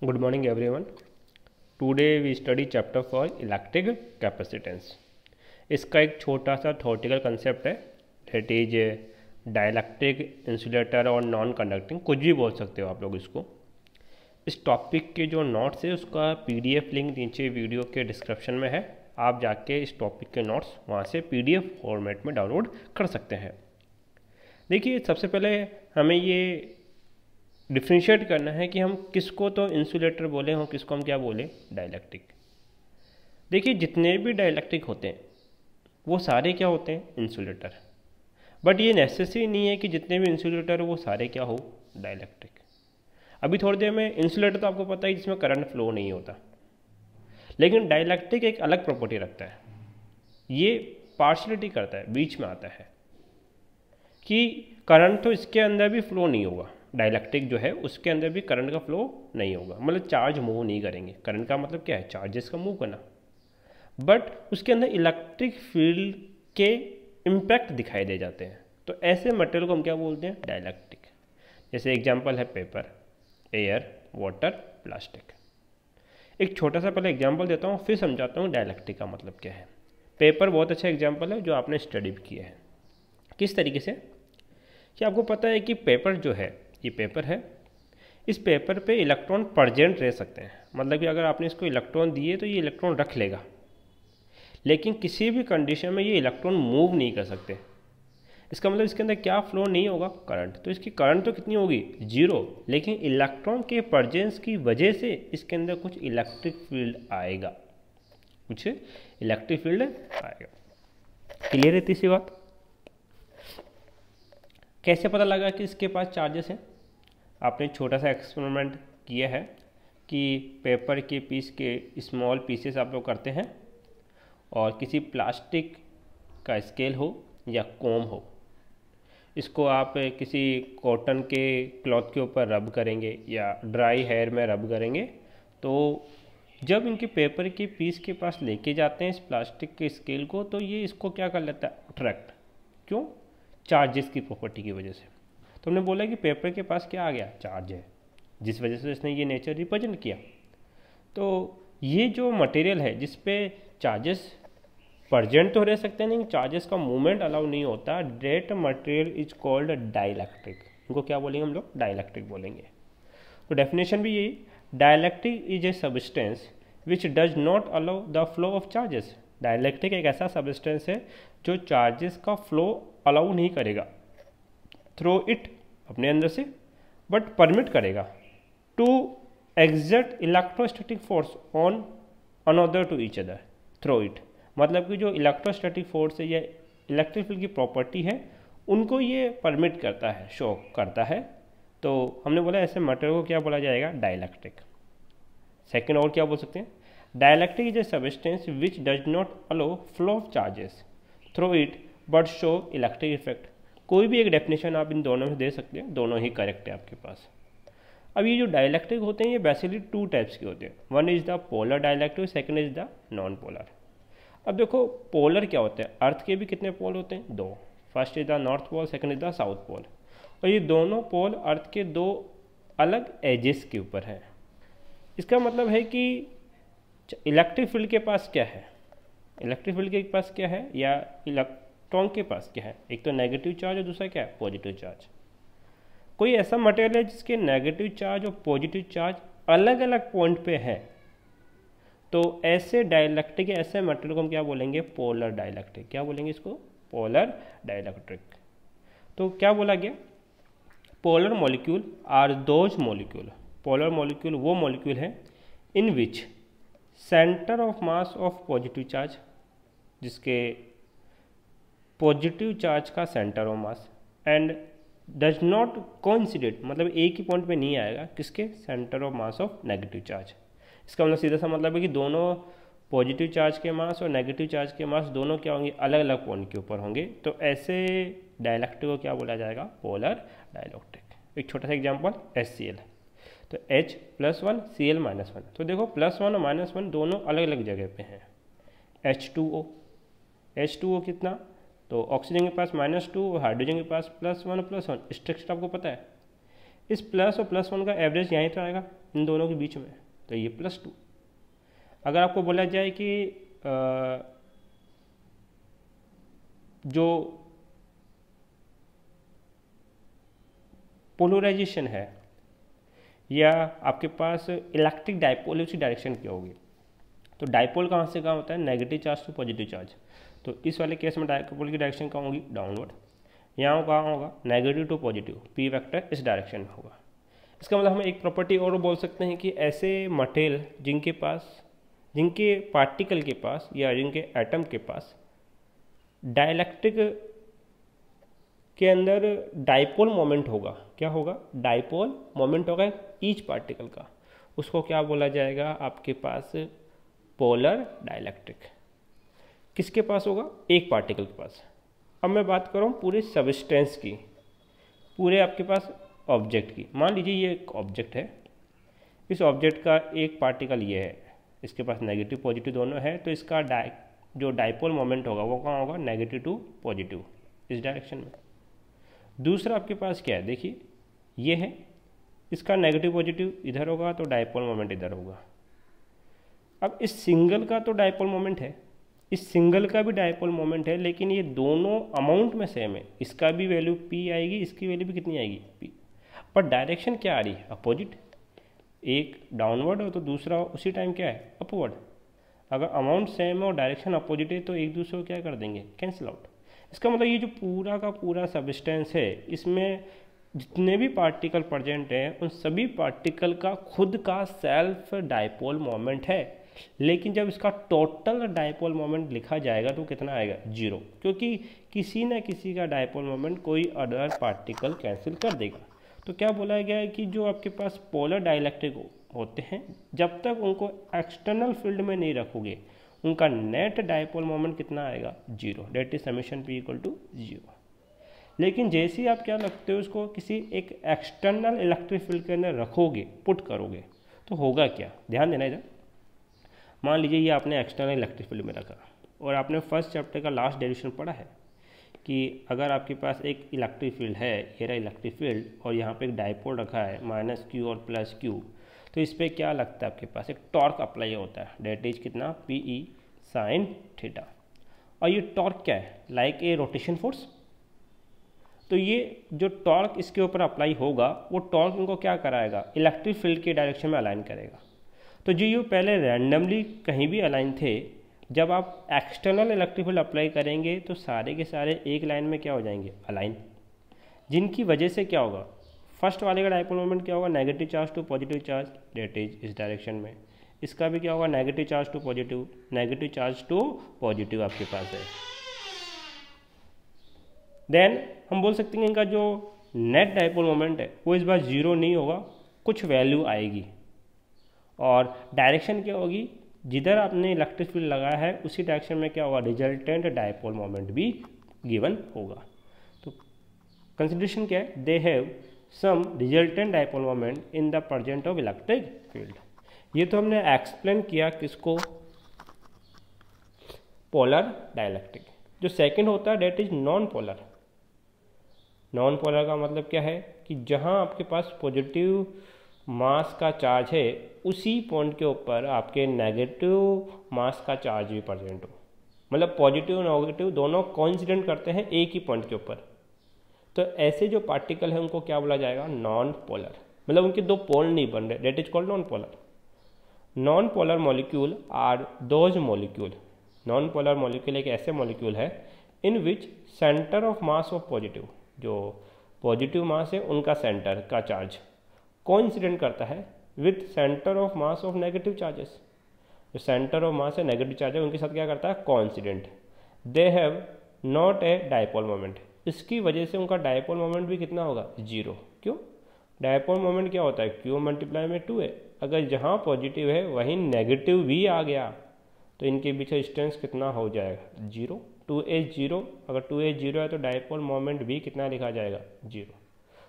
Good morning everyone. Today we study chapter for electric capacitance. इसका एक छोटा सा थ्योरेटिकल कंसेप्ट है दैट इज डाइलेक्ट्रिक इंसुलेटर और नॉन कंडक्टिंग, कुछ भी बोल सकते हो आप लोग इसको। इस टॉपिक के जो नोट्स है उसका पीडीएफ लिंक नीचे वीडियो के डिस्क्रिप्शन में है। आप जाके इस टॉपिक के नोट्स वहाँ से पीडीएफ फॉर्मेट में डाउनलोड कर सकते हैं। देखिए, सबसे पहले हमें ये डिफ्रेंशिएट करना है कि हम किसको तो इंसुलेटर बोले और किसको हम क्या बोले, डाइलेक्ट्रिक। देखिए, जितने भी डाइलेक्ट्रिक होते हैं वो सारे क्या होते हैं, इंसुलेटर। बट ये नेसेसरी नहीं है कि जितने भी इंसुलेटर हो वो सारे क्या हो, डाइलेक्ट्रिक। अभी थोड़ी देर में इंसुलेटर तो आपको पता है जिसमें करंट फ्लो नहीं होता, लेकिन डाइलेक्ट्रिक एक अलग प्रॉपर्टी रखता है। ये पार्शलिटी करता है, बीच में आता है कि करंट तो इसके अंदर भी फ्लो नहीं होगा, डाइलेक्ट्रिक जो है उसके अंदर भी करंट का फ्लो नहीं होगा, मतलब चार्ज मूव नहीं करेंगे। करंट का मतलब क्या है, चार्जेस का मूव करना। बट उसके अंदर इलेक्ट्रिक फील्ड के इम्पैक्ट दिखाई दे जाते हैं। तो ऐसे मटेरियल को हम क्या बोलते हैं, डाइलेक्ट्रिक। जैसे एग्जांपल है पेपर, एयर, वाटर, प्लास्टिक। एक छोटा सा पहले एग्जांपल देता हूँ, फिर समझाता हूँ डाइलेक्ट्रिक का मतलब क्या है। पेपर बहुत अच्छा एग्जाम्पल है जो आपने स्टडी भी किया है। किस तरीके से कि आपको पता है कि पेपर जो है, ये पेपर है, इस पेपर पे इलेक्ट्रॉन प्रेजेंट रह सकते हैं। मतलब कि अगर आपने इसको इलेक्ट्रॉन दिए तो ये इलेक्ट्रॉन रख लेगा, लेकिन किसी भी कंडीशन में ये इलेक्ट्रॉन मूव नहीं कर सकते। इसका मतलब इसके अंदर क्या फ्लो नहीं होगा, करंट। तो इसकी करंट तो कितनी होगी, जीरो, लेकिन इलेक्ट्रॉन के प्रेजेंस की वजह से इसके अंदर कुछ इलेक्ट्रिक फील्ड आएगा, कुछ इलेक्ट्रिक फील्ड आएगा। क्लियर है तीसरी बात। कैसे पता लगा कि इसके पास चार्जेस हैं? आपने छोटा सा एक्सपेरिमेंट किया है कि पेपर के पीस के स्मॉल पीसेस आप लोग करते हैं और किसी प्लास्टिक का स्केल हो या कोम हो, इसको आप किसी कॉटन के क्लॉथ के ऊपर रब करेंगे या ड्राई हेयर में रब करेंगे। तो जब इनके पेपर के पीस के पास लेके जाते हैं इस प्लास्टिक के स्केल को, तो ये इसको क्या कर लेता है, अट्रैक्ट। क्यों? चार्जेस की प्रॉपर्टी की वजह से। तो हमने बोला कि पेपर के पास क्या आ गया, चार्ज है, जिस वजह से इसने ये नेचर रिप्रेजेंट किया। तो ये जो मटेरियल है जिस पे चार्जेस प्रेजेंट तो रह सकते हैं, लेकिन चार्जेस का मूवमेंट अलाउ नहीं होता, that material is called dielectric. इनको क्या बोलेंगे हम लोग, डाइलेक्ट्रिक बोलेंगे। तो डेफिनेशन भी यही, dielectric is a substance which does not allow the flow of charges. Dielectric एक ऐसा सब्सटेंस है जो चार्जेस का फ्लो अलाउ नहीं करेगा थ्रू इट, अपने अंदर से, बट परमिट करेगा to exert electrostatic force on another to each other through it. मतलब कि जो इलेक्ट्रोस्टैटिक फोर्स है या इलेक्ट्रिक फील्ड की प्रॉपर्टी है, उनको ये परमिट करता है, शो करता है। तो हमने बोला ऐसे मटेरियल को क्या बोला जाएगा, डाइलेक्ट्रिक। सेकेंड और क्या बोल सकते हैं, dielectric is a substance which does not allow flow of charges through it but show electric effect. कोई भी एक डेफिनेशन आप इन दोनों में दे सकते हैं, दोनों ही करेक्ट है आपके पास। अब ये जो डाइलेक्ट्रिक होते हैं ये बेसिकली टू टाइप्स के होते हैं। One is the polar dielectric, second is the non polar. अब देखो, पोलर क्या होते हैं, अर्थ के भी कितने पोल होते हैं, दो। First is the north pole, second is the south pole. और ये दोनों पोल अर्थ के दो अलग एजेस के ऊपर हैं। इसका मतलब है कि इलेक्ट्रिक फील्ड के पास क्या है, इलेक्ट्रिक फील्ड के पास क्या है या इलेक्ट्रॉन के पास क्या है, एक तो नेगेटिव चार्ज और दूसरा क्या है, पॉजिटिव चार्ज। कोई ऐसा मटेरियल है जिसके नेगेटिव चार्ज और पॉजिटिव चार्ज अलग अलग पॉइंट पे है, तो ऐसे डाइलेक्ट्रिक, ऐसे मटेरियल को हम क्या बोलेंगे, पोलर डाइलेक्ट्रिक। क्या बोलेंगे इसको, पोलर डाइलेक्ट्रिक। तो क्या बोला गया, polar molecule are those molecule, polar molecule वो मॉलिक्यूल है in which centre of mass of positive charge, जिसके पॉजिटिव चार्ज का centre of mass and does not coincident, मतलब एक ही पॉइंट पे नहीं आएगा, किसके, centre of mass of negative charge. इसका मतलब सीधा सा मतलब है कि दोनों पॉजिटिव चार्ज के मास और नेगेटिव चार्ज के मास दोनों क्या होंगे, अलग अलग पॉइंट के ऊपर होंगे। तो ऐसे डाइलेक्ट्रिक को क्या बोला जाएगा, पोलर डाइलेक्ट्रिक। एक छोटा सा एग्जांपल, HCl। तो H+1 Cl-1। तो देखो +1 और -1 दोनों अलग अलग जगह पे हैं। H2O कितना, तो ऑक्सीजन के पास -2 और हाइड्रोजन के पास +1 +1। स्ट्रक्चर आपको पता है। इस प्लस और +1 का एवरेज यहीं तो आएगा, इन दोनों के बीच में, तो ये +2। अगर आपको बोला जाए कि जो पोलराइजेशन है या आपके पास इलेक्ट्रिक डाइपोल उसी डायरेक्शन की होगी, तो डाइपोल कहाँ से कहाँ होता है, negative charge to positive charge. तो इस वाले केस में डाइपोल की डायरेक्शन कहाँ होगी, डाउनवर्ड। यहाँ कहाँ होगा, negative to positive, P vector इस डायरेक्शन में होगा। इसका मतलब हम एक प्रॉपर्टी और बोल सकते हैं कि ऐसे मटेरियल जिनके पार्टिकल के पास या जिनके एटम के पास डाइलेक्ट्रिक के अंदर डाइपोल मोमेंट होगा, क्या होगा, डाइपोल मोमेंट होगा ईच पार्टिकल का, उसको क्या बोला जाएगा, आपके पास पोलर डाइलेक्ट्रिक। किसके पास होगा, एक पार्टिकल के पास। अब मैं बात कर रहा हूँ पूरे सबस्टेंस की, पूरे आपके पास ऑब्जेक्ट की। मान लीजिए ये एक ऑब्जेक्ट है, इस ऑब्जेक्ट का एक पार्टिकल ये है, इसके पास नेगेटिव पॉजिटिव दोनों है, तो इसका जो डाइपोल मोमेंट होगा वो कहाँ होगा, नेगेटिव टू पॉजिटिव इस डायरेक्शन में। दूसरा आपके पास क्या है, देखिए ये है, इसका नेगेटिव पॉजिटिव इधर होगा तो डाइपोल मोमेंट इधर होगा। अब इस सिंगल का तो डाइपोल मोमेंट है, इस सिंगल का भी डाइपोल मोमेंट है, लेकिन ये दोनों अमाउंट में सेम है, इसका भी वैल्यू p आएगी, इसकी वैल्यू भी कितनी आएगी, p, पर डायरेक्शन क्या आ रही है, अपोजिट। एक डाउनवर्ड हो तो दूसरा उसी टाइम क्या है, अपवर्ड। अगर अमाउंट सेम है और डायरेक्शन अपोजिट है तो एक दूसरे को क्या कर देंगे, कैंसिल आउट। इसका मतलब ये जो पूरा का पूरा सबस्टेंस है, इसमें जितने भी पार्टिकल प्रेजेंट हैं उन सभी पार्टिकल का खुद का सेल्फ डाइपोल मोमेंट है, लेकिन जब इसका टोटल डाइपोल मोमेंट लिखा जाएगा तो कितना आएगा, 0, क्योंकि किसी न किसी का डाइपोल मोमेंट कोई अदर पार्टिकल कैंसिल कर देगा। तो क्या बोला गया है कि जो आपके पास पोलर डाइलेक्ट्रिक होते हैं, जब तक उनको एक्सटर्नल फील्ड में नहीं रखोगे उनका नेट डाइपोल मोमेंट कितना आएगा, 0, that is summation p equal to 0। लेकिन जैसे ही आप क्या रखते हो, उसको किसी एक एक्सटर्नल इलेक्ट्रिक फील्ड के अंदर रखोगे, पुट करोगे, तो होगा क्या, ध्यान देना इधर। मान लीजिए ये आपने एक्सटर्नल इलेक्ट्रिक फील्ड में रखा और आपने फर्स्ट चैप्टर का लास्ट डेरिवेशन पढ़ा है कि अगर आपके पास एक इलेक्ट्रिक फील्ड है, ये रहा इलेक्ट्रिक फील्ड, और यहाँ पे एक डाइपोल रखा है -q और +q, तो इस पर क्या लगता है, आपके पास एक टॉर्क अप्लाई होता है, डेट इज कितना, PE sin थीटा। और ये टॉर्क क्या है, लाइक ए रोटेशन फोर्स। तो ये जो टॉर्क इसके ऊपर अप्लाई होगा, वो टॉर्क इनको क्या कराएगा, इलेक्ट्रिक फील्ड के डायरेक्शन में अलाइन करेगा। तो जो ये पहले रैंडमली कहीं भी अलाइन थे, जब आप एक्सटर्नल इलेक्ट्रिक फील्ड अप्लाई करेंगे तो सारे के सारे एक लाइन में क्या हो जाएंगे, अलाइन, जिनकी वजह से क्या होगा, फर्स्ट वाले का डाइपोल मोमेंट क्या होगा, negative charge to positive charge, that is इस डायरेक्शन में। इसका भी क्या होगा, negative charge to positive, negative charge to positive आपके पास है। देन हम बोल सकते हैं इनका जो नेट डाइपोल मोमेंट है वो इस बार 0 नहीं होगा, कुछ वैल्यू आएगी, और डायरेक्शन क्या होगी, जिधर आपने इलेक्ट्रिक फील्ड लगाया है उसी डायरेक्शन में क्या होगा, रिजल्टेंट डाइपोल मोमेंट भी गिवन होगा। तो कंसिडरेशन क्या है, they have some resultant dipole moment in the present of electric field. ये तो हमने एक्सप्लेन किया किसको, पोलर डाइलेक्ट्रिक। जो सेकंड होता है that is non polar. Non polar का मतलब क्या है कि जहां आपके पास पॉजिटिव मास का चार्ज है उसी पॉइंट के ऊपर आपके नेगेटिव मास का चार्ज भी प्रेजेंट हो, मतलब पॉजिटिव नेगेटिव दोनों कोइंसिडेंट करते हैं एक ही पॉइंट के ऊपर। तो ऐसे जो पार्टिकल है उनको क्या बोला जाएगा, नॉन पोलर, मतलब उनके दो पोल नहीं बन रहे, that is called non polar. Non polar molecule are those molecule, non polar molecule एक ऐसे मॉलिक्यूल है in which centre of mass of positive, जो पॉजिटिव मास है उनका सेंटर का चार्ज कोइंसिडेंट करता है with centre of mass of negative charges. जो सेंटर ऑफ मास है नेगेटिव चार्ज है उनके साथ क्या करता है, coincident. They have not a dipole moment, इसकी वजह से उनका डाइपोल मोमेंट भी कितना होगा, 0। क्यों, डाइपोल मोमेंट क्या होता है, q मल्टीप्लाई में 2 है, अगर जहाँ पॉजिटिव है वहीं नेगेटिव भी आ गया तो इनके बीच डिस्टेंस कितना हो जाएगा, 0। 2h 0, अगर 2h 0 है तो डाइपोल मोमेंट भी कितना लिखा जाएगा, 0।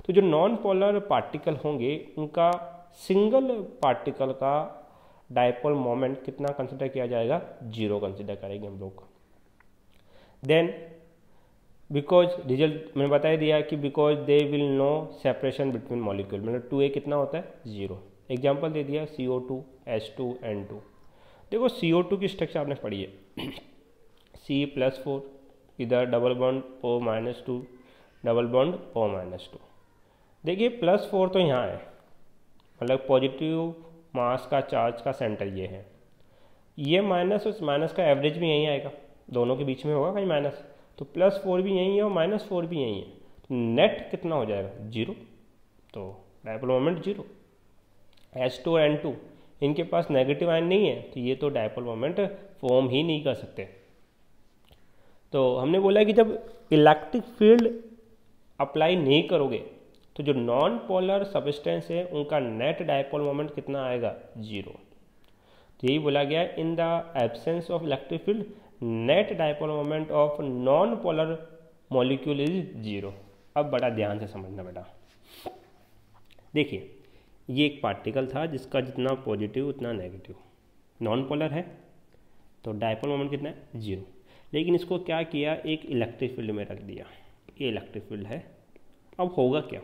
तो जो नॉन पोलर पार्टिकल होंगे उनका सिंगल पार्टिकल का डाइपोल मोमेंट कितना कंसिडर किया जाएगा, 0 कंसिडर करेंगे हम लोग। देन बिकॉज रिजल्ट मैंने बता दिया कि because there will no separation between molecule, मतलब 2a कितना होता है, 0। एग्जाम्पल दे दिया CO2 H2 N2। देखो CO2 की स्ट्रक्चर आपने पढ़ी है C+4, इधर double bond O-2, double bond O-2। देखिए +4 तो यहाँ है, मतलब पॉजिटिव मास का चार्ज का सेंटर ये है, ये माइनस, उस माइनस का एवरेज भी यहीं आएगा, दोनों के बीच में होगा कहीं माइनस, तो +4 भी यहीं है और -4 भी यहीं है, तो नेट कितना हो जाएगा 0, तो डायपोल मोमेंट 0। H2 और N2 इनके पास नेगेटिव आयन नहीं है, तो ये तो डायपोल मोमेंट फॉर्म ही नहीं कर सकते। तो हमने बोला कि जब इलेक्ट्रिक फील्ड अप्लाई नहीं करोगे तो जो नॉन पोलर सब्सटेंस है उनका नेट डायपोल मोमेंट कितना आएगा 0। तो यही बोला गया in the absence of electric field net dipole moment of non polar molecule is 0। अब बड़ा ध्यान से समझना बेटा, देखिए ये एक पार्टिकल था जिसका जितना पॉजिटिव उतना नेगेटिव, नॉन पोलर है तो डायपोल मोमेंट कितना है 0, लेकिन इसको क्या किया, एक इलेक्ट्रिक फील्ड में रख दिया, ये इलेक्ट्रिक फील्ड है। अब होगा क्या,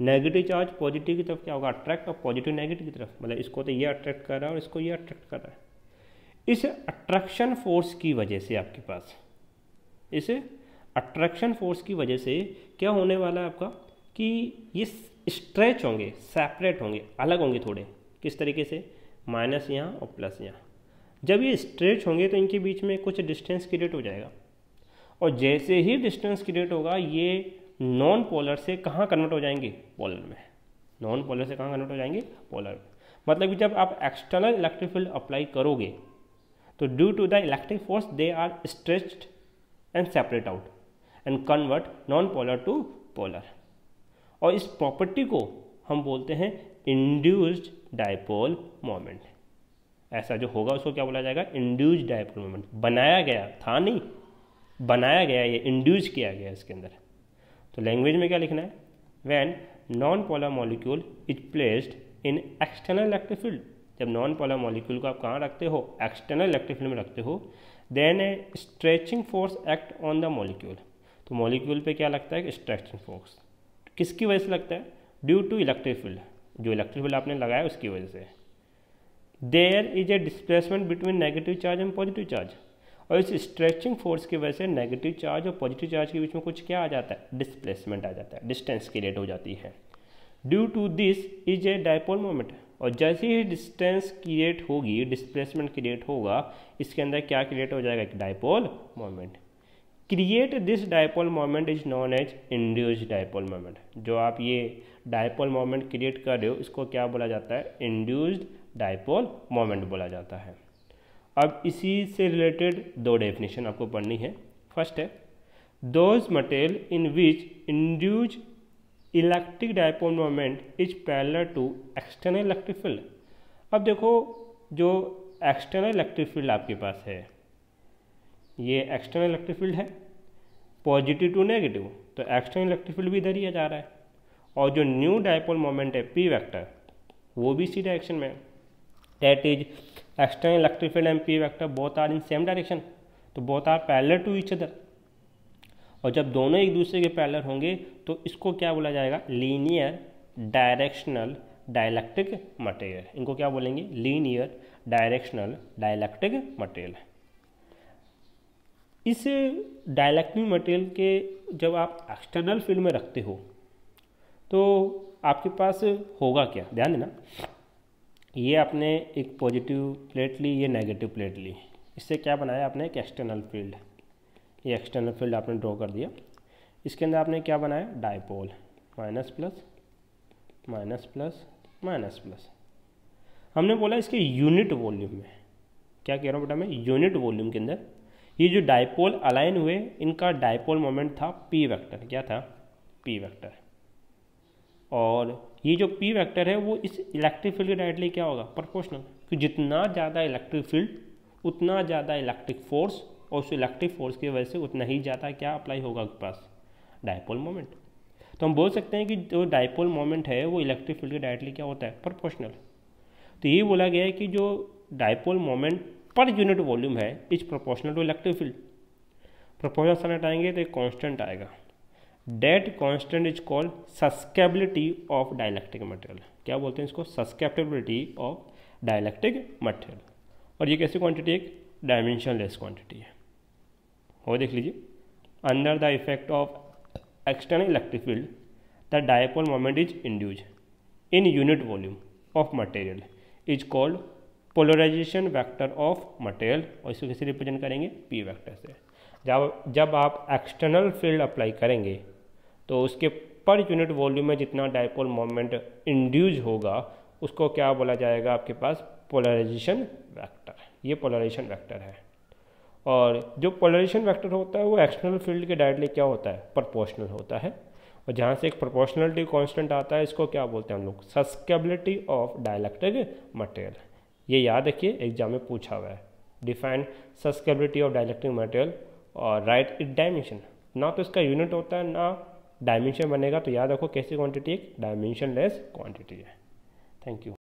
नेगेटिव चार्ज पॉजिटिव की तरफ क्या होगा, अट्रैक्ट, और पॉजिटिव नेगेटिव की तरफ, मतलब इसको तो ये अट्रैक्ट कर रहा है और इसको ये अट्रैक्ट कर रहा है। इस अट्रैक्शन फोर्स की वजह से आपके पास, इस अट्रैक्शन फोर्स की वजह से क्या होने वाला है आपका कि ये स्ट्रेच होंगे, सेपरेट होंगे, अलग होंगे थोड़े, किस तरीके से, माइनस यहाँ और प्लस यहाँ। जब ये स्ट्रेच होंगे तो इनके बीच में कुछ डिस्टेंस क्रिएट हो जाएगा, और जैसे ही डिस्टेंस क्रिएट होगा ये नॉन पोलर से कहाँ कन्वर्ट हो जाएंगे, पोलर में। नॉन पोलर से कहाँ कन्वर्ट हो जाएंगे, पोलर में। मतलब कि जब आप एक्सटर्नल इलेक्ट्रिक फील्ड अप्लाई करोगे तो due to the electric force they are stretched and separate out and convert non polar to polar, और इस प्रॉपर्टी को हम बोलते हैं इंड्यूस्ड डायपोल मोमेंट। ऐसा जो होगा उसको क्या बोला जाएगा, इंड्यूस्ड डायपोल मोमेंट। बनाया गया था, नहीं बनाया गया, ये इंड्यूस किया गया इसके अंदर। तो लैंग्वेज में क्या लिखना है, when non polar molecule is placed in external electric field, जब नॉन पोलर मॉलिक्यूल को आप कहाँ रखते हो, एक्सटर्नल इलेक्ट्रिक फील्ड में रखते हो, then a stretching force act on the molecule. तो मॉलिक्यूल पे क्या लगता है, स्ट्रेचिंग फोर्स। किसकी वजह से लगता है, ड्यू टू इलेक्ट्रिक फील्ड, जो इलेक्ट्रिक फील्ड आपने लगाया उसकी वजह से। There is a displacement between negative charge and positive charge, और इस स्ट्रेचिंग फोर्स की वजह से नेगेटिव चार्ज और पॉजिटिव चार्ज के बीच में कुछ क्या आ जाता है, डिस्प्लेसमेंट आ जाता है, डिस्टेंस क्रिएट हो जाती है। Due to this is a dipole moment, और जैसे ही डिस्टेंस क्रिएट होगी, डिस्प्लेसमेंट क्रिएट होगा, इसके अंदर क्या क्रिएट हो जाएगा, एक dipole moment. Create this dipole moment is known as induced dipole moment. जो आप ये डायपोल मोमेंट क्रिएट कर रहे हो इसको क्या बोला जाता है, इंड्यूस्ड डायपोल मोमेंट बोला जाता है। अब इसी से रिलेटेड दो डेफिनेशन आपको पढ़नी है। फर्स्ट है those material in which induced electric dipole moment is parallel to external electric field. अब देखो जो एक्सटर्नल इलेक्ट्रिक फील्ड आपके पास है, ये एक्सटर्नल इलेक्ट्रिक फील्ड है, पॉजिटिव टू नेगेटिव, तो एक्सटर्नल इलेक्ट्रिक फील्ड भी इधर ही जा रहा है, और जो न्यू डायपोल मोमेंट है पी वेक्टर वो भी इसी डायरेक्शन में है। That is external electric field and P vector both are in same direction, तो both are parallel to each other. और जब दोनों एक दूसरे के पैरेलल होंगे तो इसको क्या बोला जाएगा, लीनियर डायरेक्शनल डाइलेक्ट्रिक मटेरियल। इनको क्या बोलेंगे, लीनियर डायरेक्शनल डाइलेक्ट्रिक मटेरियल। इस डाइलेक्ट्रिक मटेरियल के जब आप एक्सटर्नल फील्ड में रखते हो तो आपके पास होगा क्या, ध्यान देना, ये आपने एक पॉजिटिव प्लेट ली, ये नेगेटिव प्लेट ली, इससे क्या बनाया आपने, एक एक्सटर्नल फील्ड। ये एक्सटर्नल फील्ड आपने ड्रॉ कर दिया, इसके अंदर आपने क्या बनाया, dipole, minus plus minus plus minus plus. हमने बोला इसके यूनिट वॉल्यूम में, क्या कह रहा हूँ बेटा मैं, यूनिट वॉल्यूम के अंदर ये जो डायपोल अलाइन हुए इनका डायपोल मोमेंट था पी वेक्टर, क्या था, पी वेक्टर। और ये जो पी वेक्टर है वो इस इलेक्ट्रिक फील्ड के डायरेक्टली क्या होगा, प्रोपोर्शनल। कि जितना ज़्यादा इलेक्ट्रिक फील्ड उतना ज़्यादा इलेक्ट्रिक फोर्स, और उस इलेक्ट्रिक फोर्स की वजह से उतना ही ज़्यादा क्या अप्लाई होगा आपके पास, डायपोल मोमेंट। तो हम बोल सकते हैं कि जो डायपोल मोमेंट है वो इलेक्ट्रिक फील्ड के डायरेक्टली क्या होता है, प्रोपोर्शनल। तो ये बोला गया है कि जो dipole moment per unit volume है is proportional to electric field. Proportional sign हटाएंगे तो एक कांस्टेंट आएगा, that constant is called susceptibility of dielectric material. क्या बोलते हैं इसको, सस्केप्टिबिलिटी ऑफ डाइलेक्ट्रिक मटेरियल। और ये कैसी क्वांटिटी, एक डायमेंशनलेस क्वांटिटी है। और देख लीजिए, under the effect of external electric field the dipole moment is induce in unit volume of material is called polarization vector of material, और इसको कैसे रिप्रेजेंट करेंगे, पी वेक्टर से। जब आप एक्सटर्नल फील्ड अप्लाई करेंगे तो उसके पर यूनिट वॉल्यूम में जितना डायपोल मोमेंट इंड्यूज होगा उसको क्या बोला जाएगा, आपके पास पोलराइजेशन वेक्टर। ये पोलराइजेशन वेक्टर है। और जो पोलराइजेशन वेक्टर होता है वो एक्सटर्नल फील्ड के डायरेक्टली क्या होता है, प्रोपोर्शनल होता है। और जहाँ से एक प्रोपोर्शनलिटी कांस्टेंट आता है, इसको क्या बोलते हैं हम लोग, सस्केबिलिटी ऑफ डाइलेक्ट्रिक मटेरियल। ये याद रखिए, एग्जाम में पूछा हुआ है। डिफाइन सस्केबिलिटी ऑफ डाइलेक्ट्रिक मटेरियल और राइट इट डायमेंशन। ना तो इसका यूनिट होता है ना डायमेंशन बनेगा, तो याद रखो कैसी क्वांटिटी, एक डायमेंशनलेस क्वांटिटी है। Thank you.